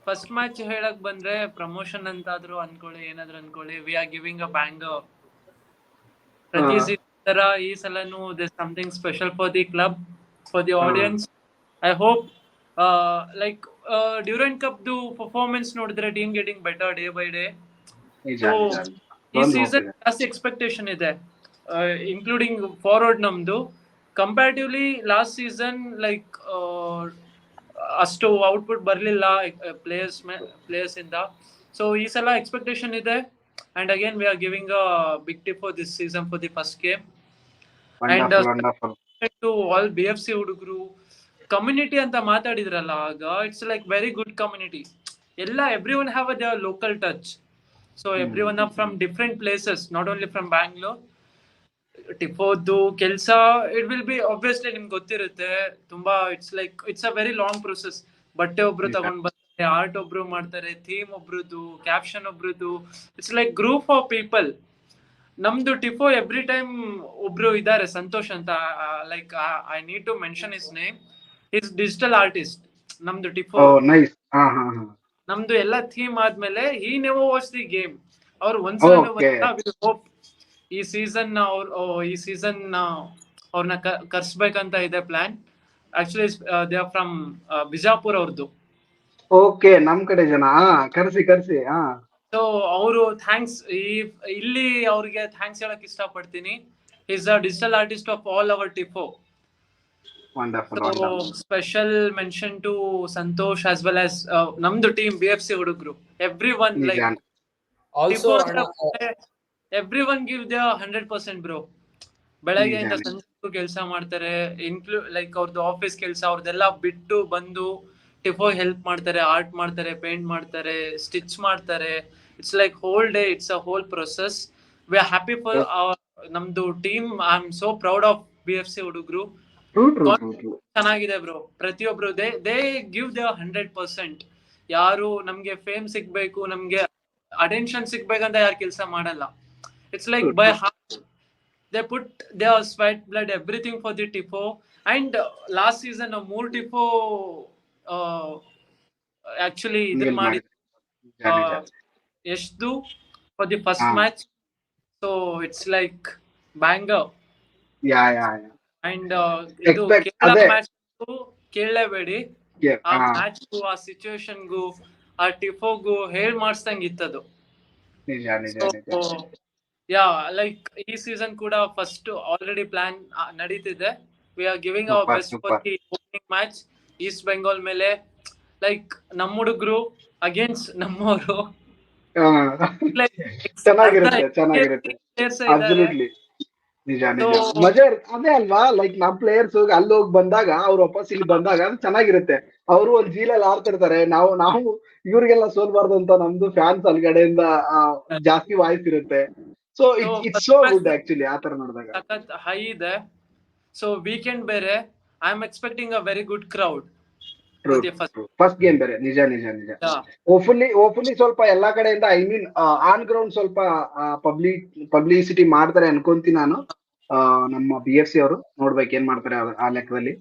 First match ಹೇಳಕ್ ಬಂದ್ರೆ promotion ಅಂತಾದ್ರು ಅನ್ಕೊಳ್ಳಿ, ಏನಾದ್ರು ಅನ್ಕೊಳ್ಳಿ, we are giving a bang. ಪ್ರತಿ ತರ ಈ ಸಲನು this something special for the club, for the audience. I hope like Durand cup ದು ಪರ್ಫಾರ್ಮೆನ್ಸ್ ನೋಡಿದ್ರೆ team getting better day by day. So ಈ ಸೀಸನ್ ಜಾಸ್ತಿ ಎಕ್ಸ್ಪೆಕ್ಟೇಷನ್ ಇದೆ, ಇನ್ಕ್ಲೂಡಿಂಗ್ ಫಾರ್ವರ್ಡ್ ನಮ್ದು. ಕಂಪ್ಯಾರಿಟಿವ್ಲಿ ಲಾಸ್ಟ್ ಸೀಸನ್ ಲೈಕ್ ಅಷ್ಟು ಔಟ್ಪುಟ್ ಬರ್ಲಿಲ್ಲ players ಇಂದ. So ಈ ಸಲ ಎಕ್ಸ್ಪೆಕ್ಟೇಷನ್ ಇದೆ. And again we are giving a big tip for this season for the first game. And to all BFC ಹುಡುಗರು ಕಮ್ಯುನಿಟಿ ಅಂತ ಮಾತಾಡಿದ್ರಲ್ಲ ಆಗ, it's like very good community. ಎಲ್ಲ everyone have a their local touch. So everyone are from different places, not only from Bangalore. ಟಿಫೋದ್ದು ಕೆಲಸ it will be obviously ನಿಮ್ಗೆ ಗೊತ್ತಿರುತ್ತೆ ತುಂಬಾ. It's like it's a very long process. ಬಟ್ಟೆ ಒಬ್ರು ತಗೊಂಡ್ ಬರ್ತಾರೆ, ಆರ್ಟ್ ಒಬ್ರು ಮಾಡ್ತಾರೆ, ಥೀಮ್ ಒಬ್ರದ್ದು, ಕ್ಯಾಪ್ಷನ್ ಒಬ್ರದ್ದು. It's like group of people. ನಮ್ದು ಟಿಫೋ ಎವ್ರಿ ಟೈಮ್ ಒಬ್ರು ಇದಾರೆ, ಸಂತೋಷ್ ಅಂತ. Like I need to mention his name. Is digital artist ನಮ್ದು ಟಿಫೋ. ನಮ್ದು ಎಲ್ಲ ಥೀಮ್ ಆದ್ಮೇಲೆ he never watch the game. ಅವ್ರು ಒಂದ್ಸಲ ಹೋಪ್ ಈ ಸೀಸನ್ ಅವ್ರನ್ನ ಕರ್ಸ್ಬೇಕಂತ ಇದೆ plan. Actually they are from Bijapur ಅವ್ರದ್ದು. ಓಕೆ, ನಮ್ ಕಡೆ ಜನ ಕರ್ಸಿ. ಸೊ ಅವರು ಥ್ಯಾಂಕ್ಸ್, ಇಲ್ಲಿ ಅವ್ರಿಗೆ ಥ್ಯಾಂಕ್ಸ್ ಹೇಳಕ್ ಇಷ್ಟಪಡ್ತೀನಿ. Is a digital artist of all our tifo. Special mention to Santosh as well as ನಮ್ದು ಟೀಮ್ BFC ಹುಡುಗರು. Everyone like everyone give the 100% bro. ಬೆಳಗ್ಗೆಯಿಂದ ಸಂಜೆ ಕೆಲಸ ಮಾಡ್ತಾರೆ, ಲೈಕ್ ಅವ್ರದ್ದು ಆಫೀಸ್ ಕೆಲಸ ಅವ್ರದ್ದೆಲ್ಲ ಬಿಟ್ಟು ಬಂದು ಟಿಫೋ ಹೆಲ್ಪ್ ಮಾಡ್ತಾರೆ, ಆರ್ಟ್ ಮಾಡ್ತಾರೆ, ಪೇಂಟ್ ಮಾಡ್ತಾರೆ, ಸ್ಟಿಚ್ ಮಾಡ್ತಾರೆ. It's like whole day, it's a whole process. We are happy for ನಮ್ದು team. I am so proud of BFC ಹುಡುಗರು. ಚೆನ್ನಾಗಿದೆ ಬ್ರೋ. ಪ್ರತಿಯೊಬ್ರು ದೇ ಗಿವ್ ದ 100%. ಯಾರು ನಮ್ಗೆ ಫೇಮ್ ಸಿಗ್ಬೇಕು, ನಮ್ಗೆ ಅಟೆನ್ಷನ್ ಸಿಗ್ಬೇಕಂತ ಯಾರು ಕೆಲಸ ಮಾಡಲ್ಲ. It's like by heart they put their sweat, blood, everything for the tifo. And last season more tifo actually idin madi eshdu for the first match. So it's like banger. Yeah. And idu Kerala match kelebedi. ಆ match ಗೂ, ಆ situation ಗೂ, ಆ ಟಿಫೋ ಗೂ ಹೇಳ್ ಮಾಡಿಸ್ದಂಗ್ ಇತ್ತದು. ಯಾ, like ಈ season ಕೂಡ first already plan ನಡೀತಿದೆ. V are giving hour best for the opening match East Bengal ಮೇಲೆ. ಲೈಕ್ ನಮ್ಮ ಹುಡುಗರು ಅಗೇನ್ಸ್ಟ್ ನಮ್ಮವರು. ಚೆನ್ನಾಗಿರುತ್ತೆ. ನಿಜ ಮಜಾ ಅದೇ ಅಲ್ವಾ. ಲೈಕ್ ನಮ್ ಪ್ಲೇಯರ್ಸ್ ಅಲ್ಲಿ ಹೋಗಿ ಬಂದಾಗ, ಅವ್ರು ವಾಪಸ್ ಇಲ್ಲಿ ಬಂದಾಗ ಅದು ಚೆನ್ನಾಗಿರುತ್ತೆ. ಅವರು ಒಂದ್ ಜೀಲಲ್ಲಿ ಆಡ್ತಿರ್ತಾರೆ. ನಾವು ಇವ್ರಿಗೆಲ್ಲ ಸೋಲ್ಬಾರ್ದು ಅಂತ ನಮ್ದು ಫ್ಯಾನ್ಸ್ ಅಲ್ಗಡೆಯಿಂದ ಜಾಸ್ತಿ ವಾಯ್ಸ್ ಇರುತ್ತೆ. So it's so good actually ಆ ತರ ನೋಡಿದಾಗ. ಹೈ ಇದೆ. ಸೊ ವೀಕೆಂಡ್ ಬೇರೆ, I am expecting a very good crowd. First game ಬೇರೆ. ನಿಜ. ಹೋಪ್ಫುಲಿ ಸ್ವಲ್ಪ ಎಲ್ಲಾ ಕಡೆಯಿಂದ, ಐ ಮೀನ್ ಆನ್ ಗ್ರೌಂಡ್ ಸ್ವಲ್ಪ ಪಬ್ಲಿಸಿಟಿ ಮಾಡ್ತಾರೆ ಅನ್ಕೊಂತೀನಿ ನಾನು. ನಮ್ಮ BFC ಅವರು ನೋಡ್ಬೇಕು ಏನ್ ಮಾಡ್ತಾರೆ ಆ ಲೆಕ್ಕದಲ್ಲಿ.